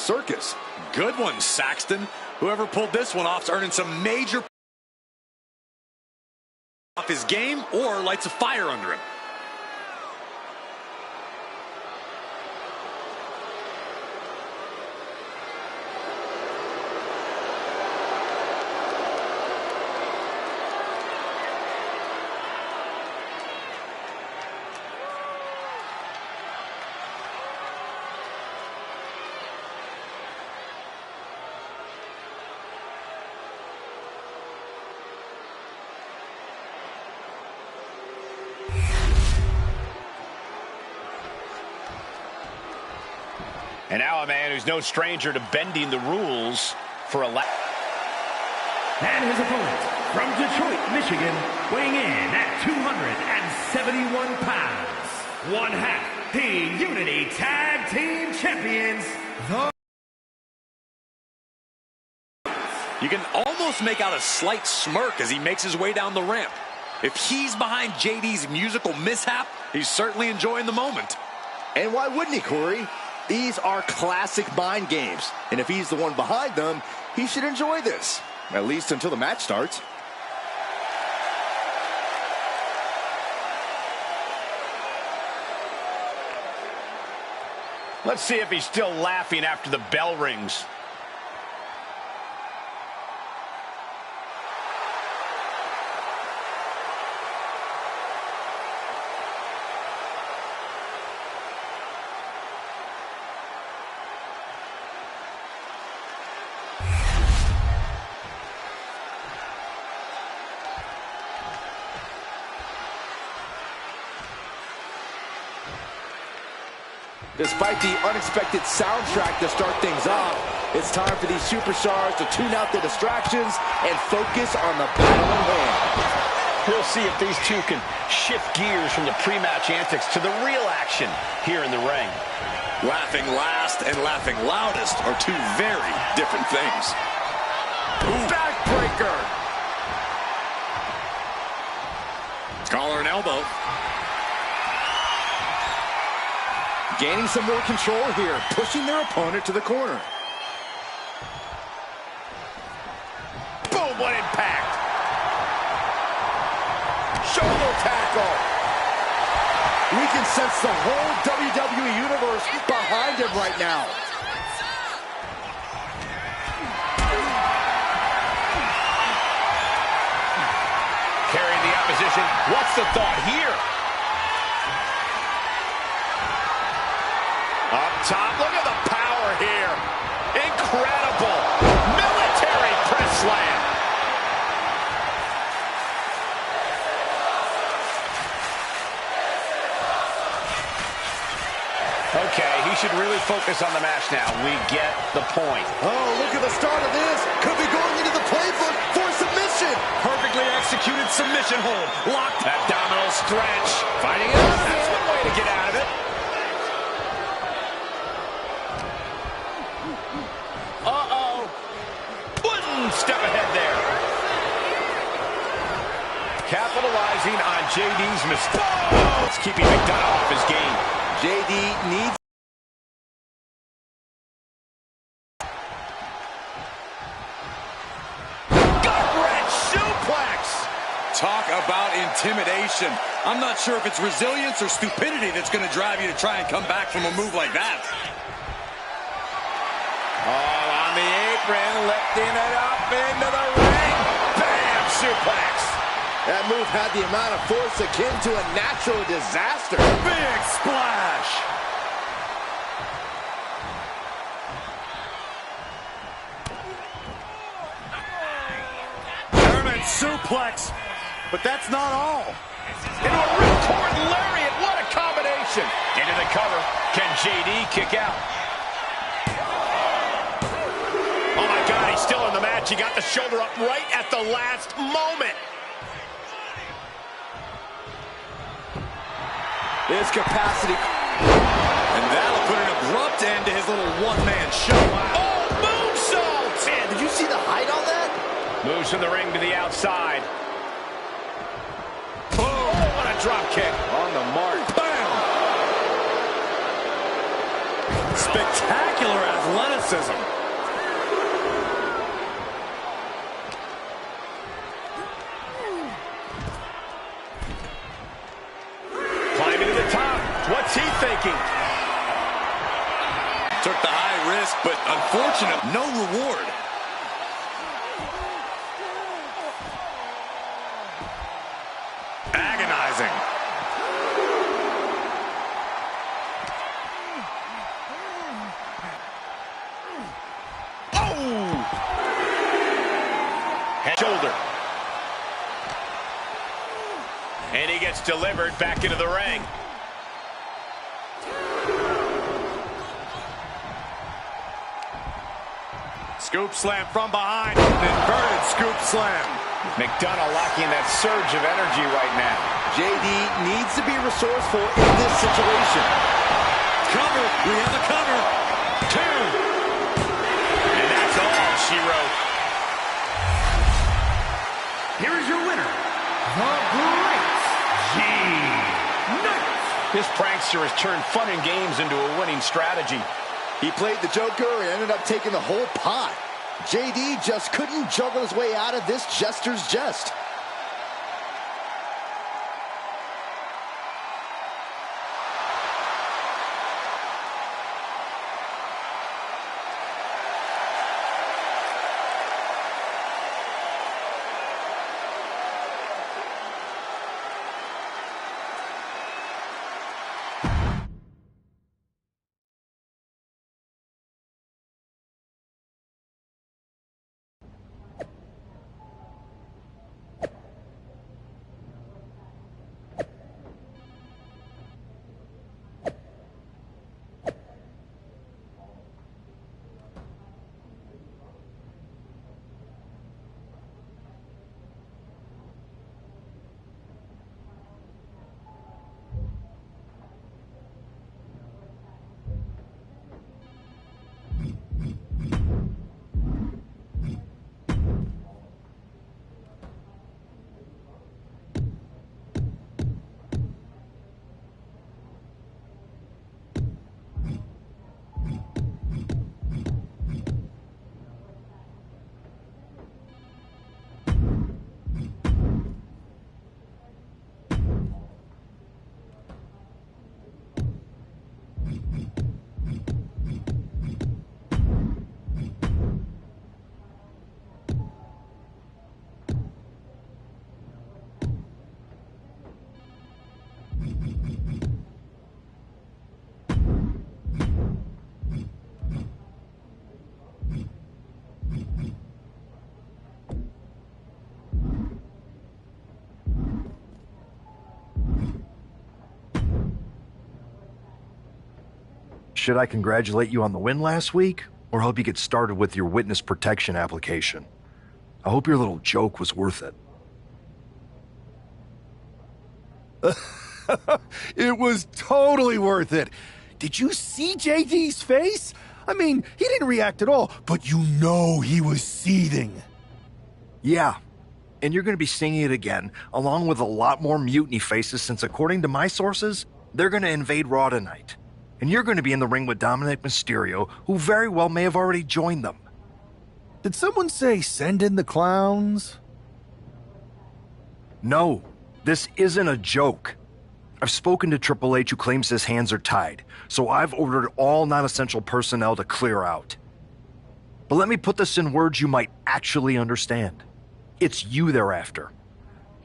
circus. Good one, Saxton. Whoever pulled this one off is earning some major off his game or lights a fire under him. And now a man who's no stranger to bending the rules for a lap. And his opponent from Detroit, Michigan, weighing in at 271 pounds, one half the Unity Tag Team Champions, You can almost make out a slight smirk as he makes his way down the ramp. If he's behind JD's musical mishap, he's certainly enjoying the moment. And why wouldn't he, Corey? These are classic mind games. And if he's the one behind them, he should enjoy this. At least until the match starts. Let's see if he's still laughing after the bell rings. Despite the unexpected soundtrack to start things off, it's time for these superstars to tune out the distractions and focus on the battle at hand. We'll see if these two can shift gears from the pre-match antics to the real action here in the ring. Laughing last and laughing loudest are two very different things. Ooh. Backbreaker! Collar and elbow. Gaining some more control here, pushing their opponent to the corner. Boom, what impact! Shoulder tackle! We can sense the whole WWE Universe behind him right now. Carrying the opposition. What's the thought here? Up top, look at the power here. Incredible. Military press slam. Okay, he should really focus on the match now. We get the point. Oh, look at the start of this. Could be going into the playbook for submission. Perfectly executed submission hold. Locked. Abdominal stretch. Fighting it out. That's one way to get out of it. Uh-oh. One step ahead there. Capitalizing on JD's mistake. It's keeping McDonald off his game. JD needs... Gut-wrench suplex. Talk about intimidation. I'm not sure if it's resilience or stupidity that's going to drive you to try and come back from a move like that. All on the apron, lifting it up into the ring. Bam! Suplex. That move had the amount of force akin to a natural disaster. Big splash. German suplex. But that's not all. Into a ripcord lariat. What a combination. Into the cover. Can JD kick out? Oh, my God. He's still in the match. He got the shoulder up right at the last moment. His capacity. And that'll put an abrupt end to his little one-man show. Oh, moonsault! Man, did you see the height on that? Moves from the ring to the outside. Boom! What a drop kick. On the mark. Bam! Spectacular athleticism. athleticism. Climbing to the top. What's he thinking? Took the high risk, but unfortunate, no reward. Agonizing. Oh! Head shoulder. And he gets delivered back into the ring. Scoop slam from behind. Inverted scoop slam. McDonough locking that surge of energy right now. JD needs to be resourceful in this situation. Cover. We have a cover. 2. And that's all she wrote. Here is your winner, the Great G-Knight. This prankster has turned fun and games into a winning strategy. He played the Joker and ended up taking the whole pot. JD just couldn't juggle his way out of this jester's jest. Should I congratulate you on the win last week, or help you get started with your witness protection application? I hope your little joke was worth it. It was totally worth it. Did you see JD's face? I mean, he didn't react at all, but you know he was seething. Yeah, and you're going to be seeing it again, along with a lot more mutiny faces, since according to my sources, they're going to invade Raw tonight. And you're going to be in the ring with Dominic Mysterio, who very well may have already joined them. Did someone say send in the clowns? No, this isn't a joke. I've spoken to Triple H, who claims his hands are tied, so I've ordered all non-essential personnel to clear out. But let me put this in words you might actually understand. It's you they're after.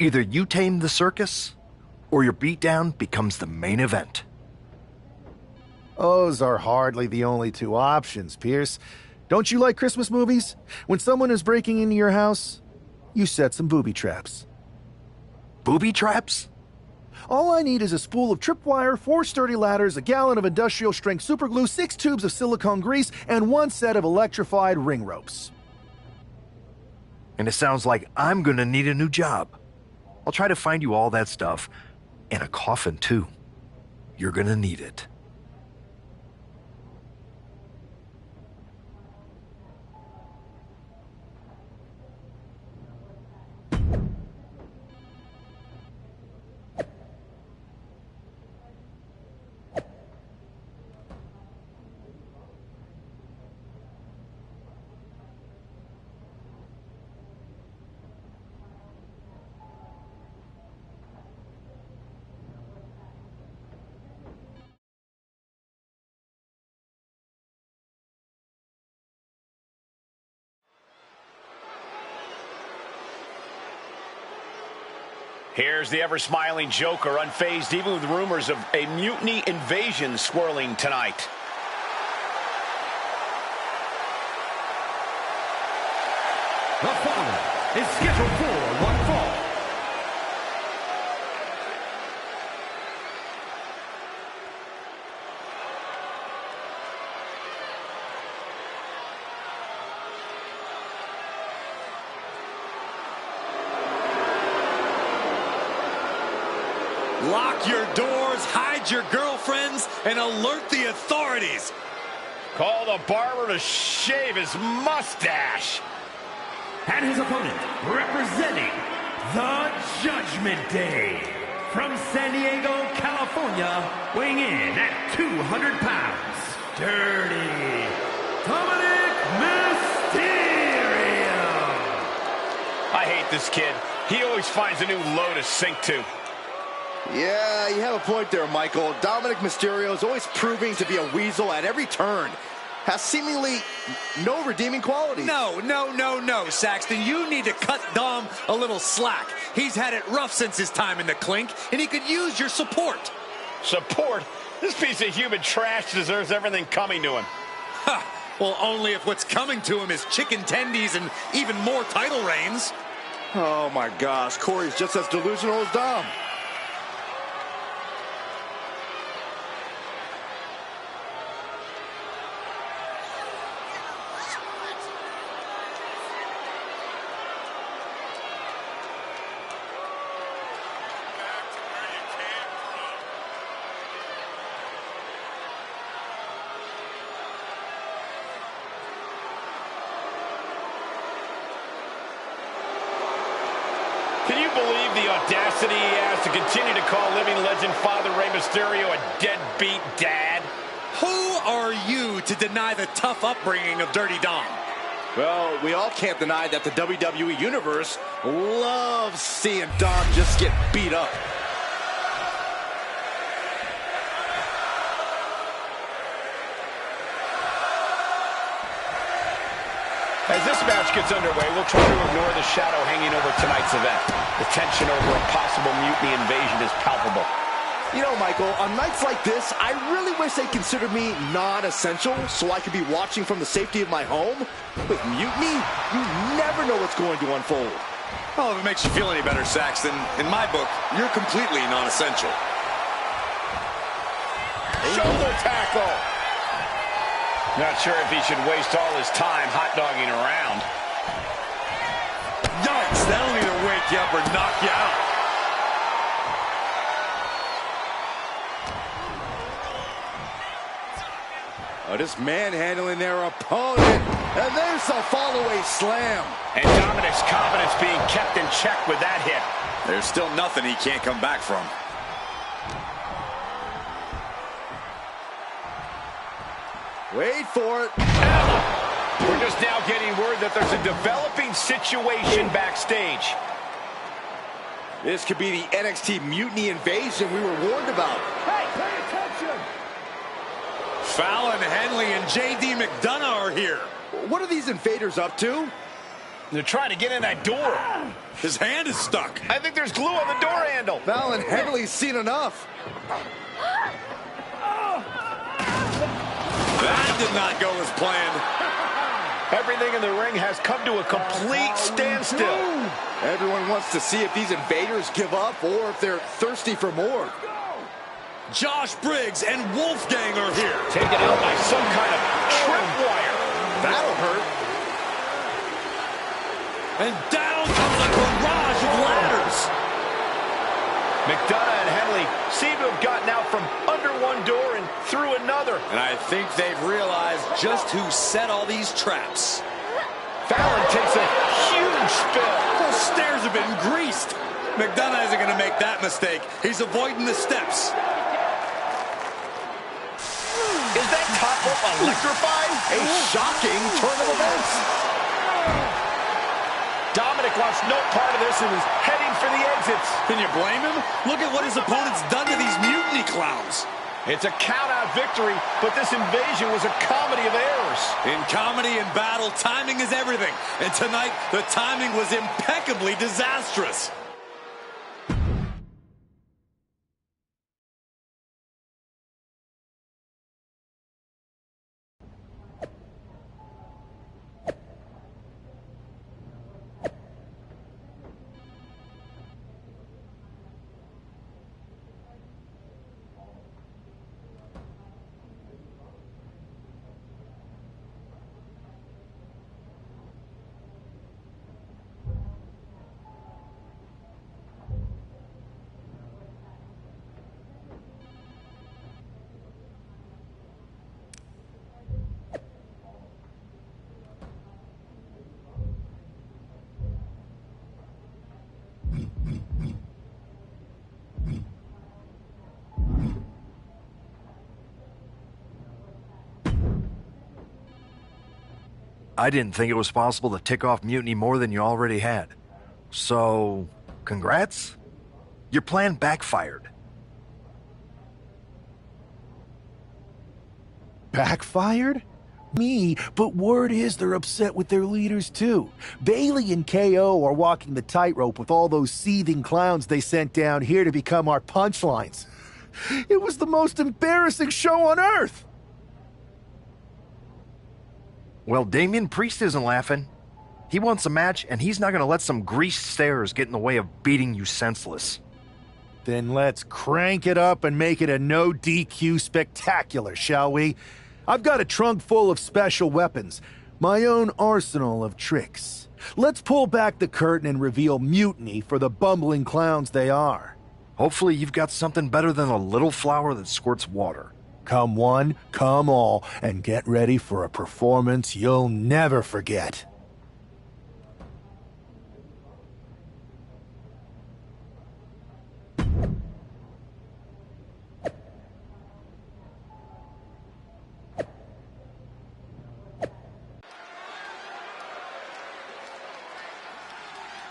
Either you tame the circus, or your beatdown becomes the main event. Those are hardly the only two options, Pierce. Don't you like Christmas movies? When someone is breaking into your house, you set some booby traps. Booby traps? All I need is a spool of tripwire, 4 sturdy ladders, a gallon of industrial-strength superglue, 6 tubes of silicone grease, and 1 set of electrified ring ropes. And it sounds like I'm gonna need a new job. I'll try to find you all that stuff, and a coffin too. You're gonna need it. Here's the ever-smiling Joker, unfazed even with rumors of a mutiny invasion swirling tonight. The following is scheduled for one fall. Lock your doors, hide your girlfriends, and alert the authorities. Call the barber to shave his mustache. And his opponent, representing the Judgment Day, from San Diego, California, weighing in at 200 pounds, Dirty Dominic Mysterio. I hate this kid. He always finds a new low to sink to. Yeah, you have a point there, Michael. Dominic Mysterio is always proving to be a weasel at every turn. Has seemingly no redeeming qualities. No, Saxton. You need to cut Dom a little slack. He's had it rough since his time in the clink, and he could use your support. Support? This piece of human trash deserves everything coming to him. Ha! Well, only if what's coming to him is chicken tendies and even more title reigns. Oh, my gosh. Corey's just as delusional as Dom. Can you believe the audacity he has to continue to call living legend Father Rey Mysterio a deadbeat dad? Who are you to deny the tough upbringing of Dirty Dom? Well, we all can't deny that the WWE Universe loves seeing Dom just get beat up. As this match gets underway, we'll try to ignore the shadow hanging over tonight's event. The tension over a possible mutiny invasion is palpable. You know, Michael, on nights like this, I really wish they considered me non-essential so I could be watching from the safety of my home. With mutiny, you never know what's going to unfold. Well, if it makes you feel any better, Saxton, in my book, you're completely non-essential. Shoulder tackle! Not sure if he should waste all his time hot-dogging around. Yikes, that'll either wake you up or knock you out. Oh, just manhandling their opponent. And there's a fall-away slam. And Dominic's confidence being kept in check with that hit. There's still nothing he can't come back from. Wait for it. We're just now getting word that there's a developing situation backstage. This could be the NXT Mutiny Invasion we were warned about. Hey, pay attention! Fallon Henley and J.D. McDonough are here. What are these invaders up to? They're trying to get in that door. His hand is stuck. I think there's glue on the door handle. Fallon Henley's seen enough. That did not go as planned. Everything in the ring has come to a complete standstill. Everyone wants to see if these invaders give up or if they're thirsty for more. Josh Briggs and Wolfgang are here. Taken out by some kind of tripwire. That'll hurt. And down comes a barrage of ladders. McDonough and Henley seem to have gotten out from under one door and through another. And I think they've realized just who set all these traps. Fallon takes a huge spill. Those stairs have been greased. McDonough isn't going to make that mistake. He's avoiding the steps. Is that top rope electrified? A shocking turn of events. Dominic wants no part of this and is heading for the exits. Can you blame him? Look at what his opponent's done to these mutiny clowns. It's a count-out victory, but this invasion was a comedy of errors. In comedy and battle, timing is everything. And tonight, the timing was impeccably disastrous. I didn't think it was possible to tick off Mutiny more than you already had. So, congrats? Your plan backfired. Backfired? Me, but word is they're upset with their leaders too. Bailey and KO are walking the tightrope with all those seething clowns they sent down here to become our punchlines. It was the most embarrassing show on earth! Well, Damian Priest isn't laughing. He wants a match, and he's not going to let some greased stairs get in the way of beating you senseless. Then let's crank it up and make it a no DQ spectacular, shall we? I've got a trunk full of special weapons, my own arsenal of tricks. Let's pull back the curtain and reveal Mutiny for the bumbling clowns they are. Hopefully you've got something better than a little flower that squirts water. Come one, come all, and get ready for a performance you'll never forget.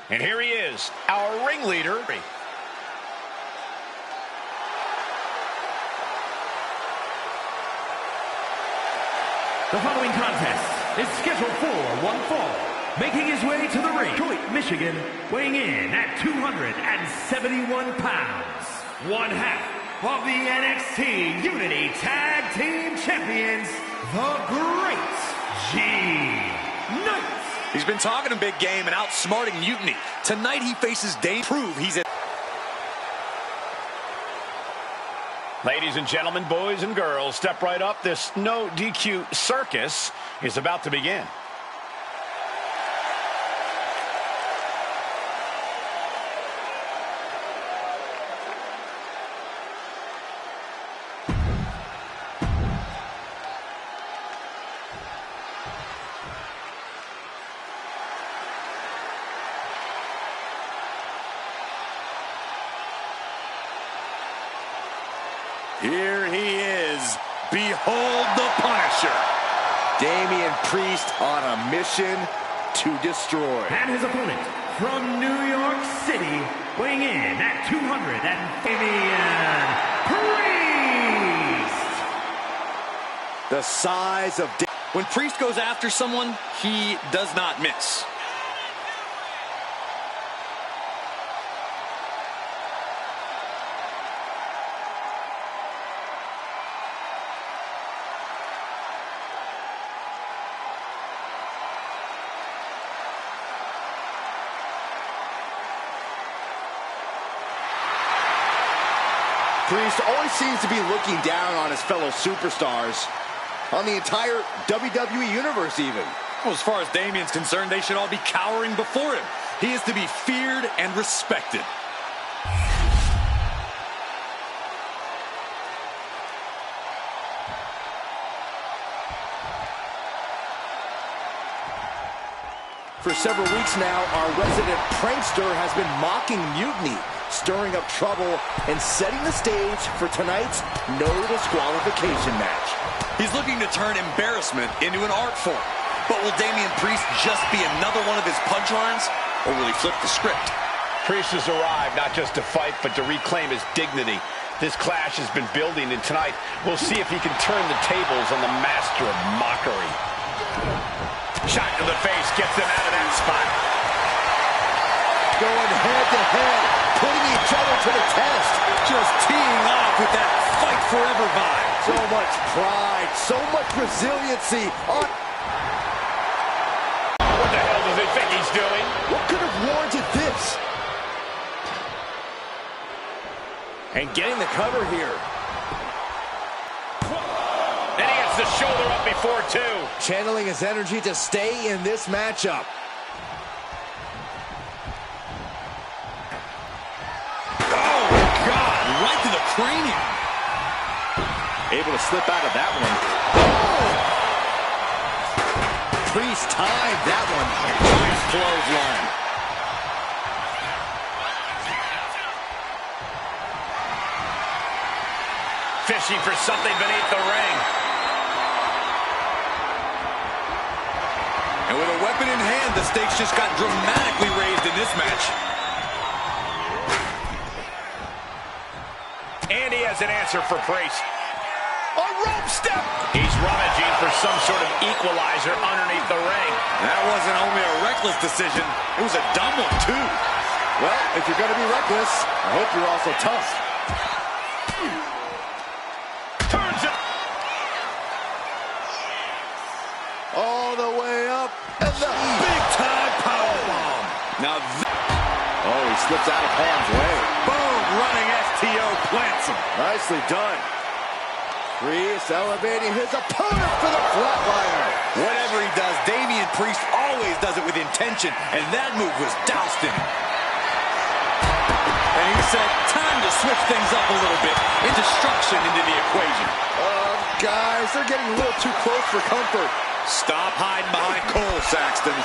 And here he is, our ringleader. The following contest is scheduled for one fall. Making his way to the ring, Detroit, Michigan, weighing in at 271 pounds. One half of the NXT Unity Tag Team Champions, the Great G-Knight. He's been talking a big game and outsmarting Mutiny. Tonight he faces Dave. Prove he's at. Ladies and gentlemen, boys and girls, step right up. This no DQ circus is about to begin. Here he is. Behold the Punisher. Damian Priest on a mission to destroy. And his opponent from New York City, weighing in at 200, Damian Priest. The size of When Priest goes after someone, he does not miss. Priest always seems to be looking down on his fellow superstars, on the entire WWE Universe even. Well, as far as Damian's concerned, they should all be cowering before him. He is to be feared and respected. For several weeks now, our resident prankster has been mocking Mutiny, stirring up trouble and setting the stage for tonight's no disqualification match. He's looking to turn embarrassment into an art form. But will Damian Priest just be another one of his punchlines, or will he flip the script? Priest has arrived not just to fight, but to reclaim his dignity. This clash has been building, and tonight we'll see if he can turn the tables on the master of mockery. Shot to the face, gets him out of that spot. Going head-to-head, putting each other to the test. Just teeing off with that fight forever vibe. So much pride, so much resiliency. What the hell does he think he's doing? What could have warranted this? And getting the cover here. Then he gets the shoulder up before two. Channeling his energy to stay in this matchup. Oh, God, right to the cranium. Able to slip out of that one. Oh! Priest timed that one. Nice clothesline. Fishing for something beneath the ring. weapon in hand, the stakes just got dramatically raised in this match. And he has an answer for Priest. A rope step! He's rummaging for some sort of equalizer underneath the ring. That wasn't only a reckless decision, it was a dumb one, too. Well, if you're going to be reckless, I hope you're also tough. Turns it. All the way up, and the big-time powerbomb. Now, Oh, he slips out of harm's way. boom, running STO plants him. Nicely done. Priest elevating his opponent for the flatliner. Whatever he does, Damian Priest always does it with intention, and that move was doused in him. And he said, time to switch things up a little bit. And destruction into the equation. Guys, they're getting a little too close for comfort. Stop hiding behind Cole, Saxton.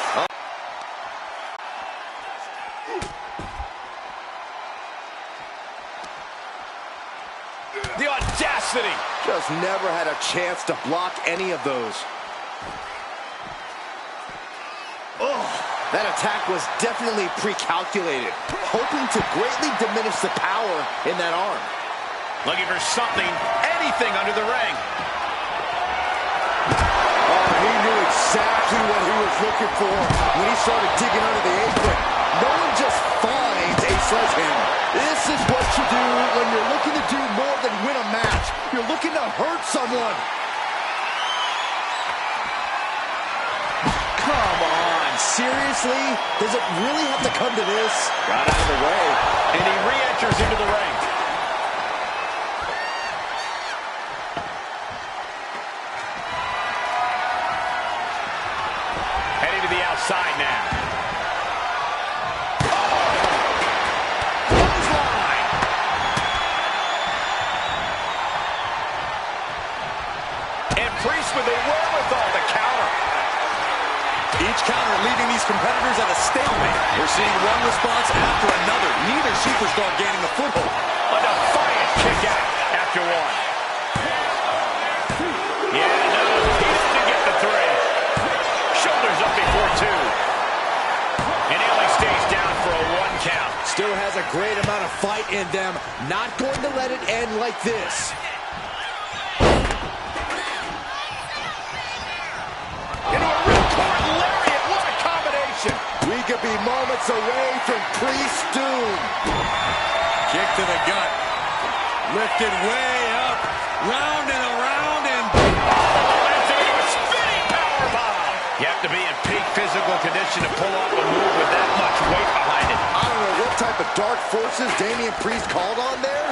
The audacity. Just never had a chance to block any of those. Oh, that attack was definitely pre-calculated, hoping to greatly diminish the power in that arm. Looking for something, anything under the ring. Oh, he knew exactly what he was looking for when he started digging under the apron. No one just finds a sledgehammer. This is what you do when you're looking to do more than win a match. You're looking to hurt someone. Come on, seriously? Does it really have to come to this? Got out of the way. And he re-enters into the ring. Heading to the outside now. Priest with the wherewithal to counter. Each counter leaving these competitors at a stalemate. We're seeing one response after another. Neither superstar gaining a foothold. A defiant kick out after one. Yeah, no, he doesn't get the three. Shoulders up before two. And he only stays down for a 1 count. Still has a great amount of fight in them. Not going to let it end like this. We could be moments away from Priest's doom. Kick to the gut. Lifted way up. Round and around and... That's a spinning powerbomb. You have to be in peak physical condition to pull off a move with that much weight behind it. I don't know what type of dark forces Damian Priest called on there,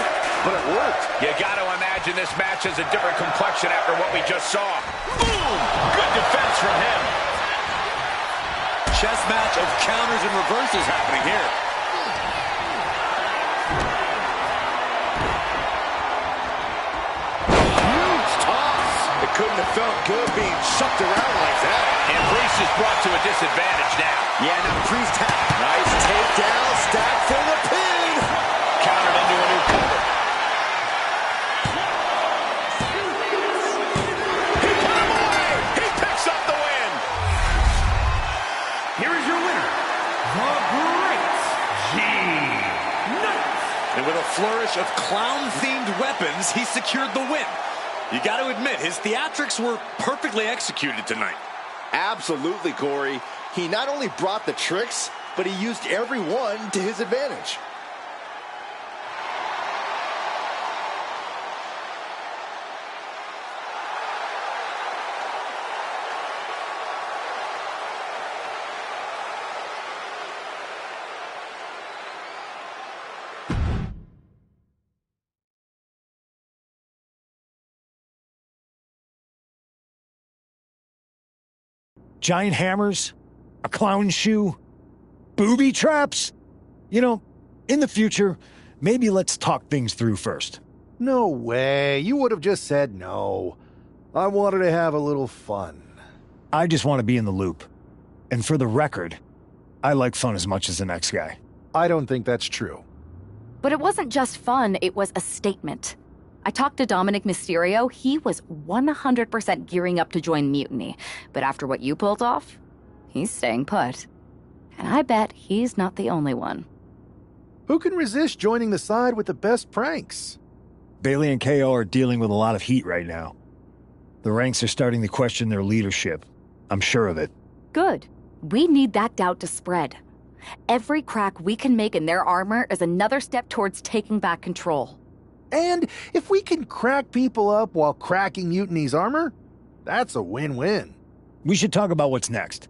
but it worked. You got to imagine this match has a different complexion after what we just saw. Boom! Good defense from him. Chess match of counters and reversals happening here. Huge toss. It couldn't have felt good being shucked around like that. And Priest is brought to a disadvantage now. Yeah, now Priest had nice takedown, stack for the pin. Countered into a new cover. He put him away. He picks up the win. Here is your winner, the Great G-Knight. And with a flourish of clown-themed weapons, he secured the win. You got to admit, his theatrics were perfectly executed tonight. Absolutely, Corey. He not only brought the tricks, but he used every one to his advantage. Giant hammers, a clown shoe, booby traps. You know, in the future, maybe let's talk things through first. No way. You would have just said no. I wanted to have a little fun. I just want to be in the loop. And for the record, I like fun as much as the next guy. I don't think that's true. But it wasn't just fun, it was a statement. I talked to Dominic Mysterio. He was 100% gearing up to join Mutiny. But after what you pulled off, He's staying put. And I bet he's not the only one. Who can resist joining the side with the best pranks? Bailey and KO are dealing with a lot of heat right now. The ranks are starting to question their leadership. I'm sure of it. Good. We need that doubt to spread. Every crack we can make in their armor is another step towards taking back control. And if we can crack people up while cracking Mutiny's armor, that's a win-win. We should talk about what's next.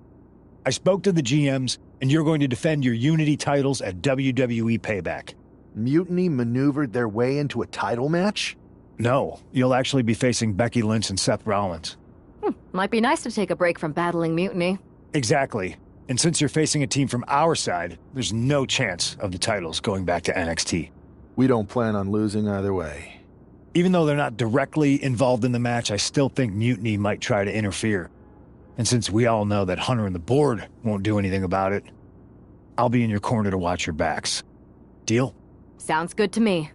I spoke to the GMs, and you're going to defend your Unity titles at WWE Payback. Mutiny maneuvered their way into a title match? No, you'll actually be facing Becky Lynch and Seth Rollins. Might be nice to take a break from battling Mutiny. Exactly. And since you're facing a team from our side, there's no chance of the titles going back to NXT. We don't plan on losing either way. Even though they're not directly involved in the match, I still think Mutiny might try to interfere. And since we all know that Hunter and the board won't do anything about it, I'll be in your corner to watch your backs. Deal? Sounds good to me.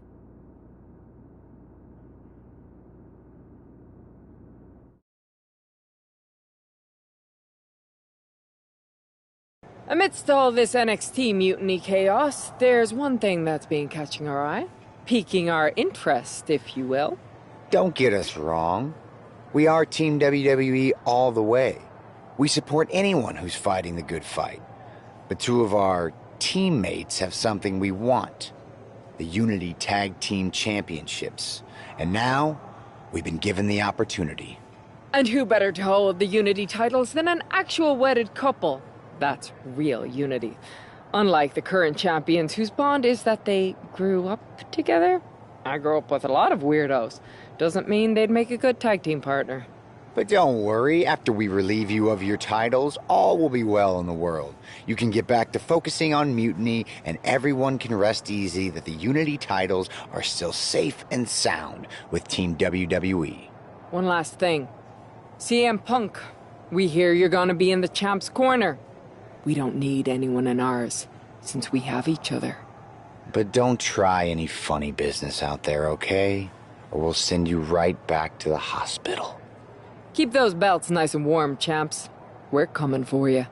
Amidst all this NXT mutiny chaos, there's one thing that's been catching our eye. Piquing our interest, if you will. Don't get us wrong. We are Team WWE all the way. We support anyone who's fighting the good fight. But two of our teammates have something we want. The Unity Tag Team Championships. And now, we've been given the opportunity. And who better to hold the Unity titles than an actual wedded couple? That's real unity. Unlike the current champions whose bond is that they grew up together. I grew up with a lot of weirdos. Doesn't mean they'd make a good tag team partner. But don't worry, after we relieve you of your titles, all will be well in the world. You can get back to focusing on Mutiny, and everyone can rest easy that the Unity titles are still safe and sound with Team WWE. One last thing. CM Punk, we hear you're gonna be in the champ's corner. We don't need anyone in ours, since we have each other. But don't try any funny business out there, okay? Or we'll send you right back to the hospital. Keep those belts nice and warm, champs. We're coming for you.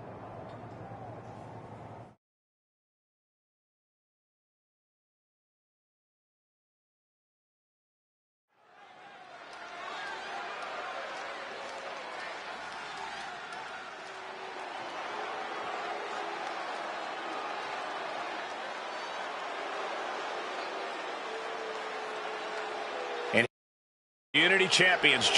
Unity champions join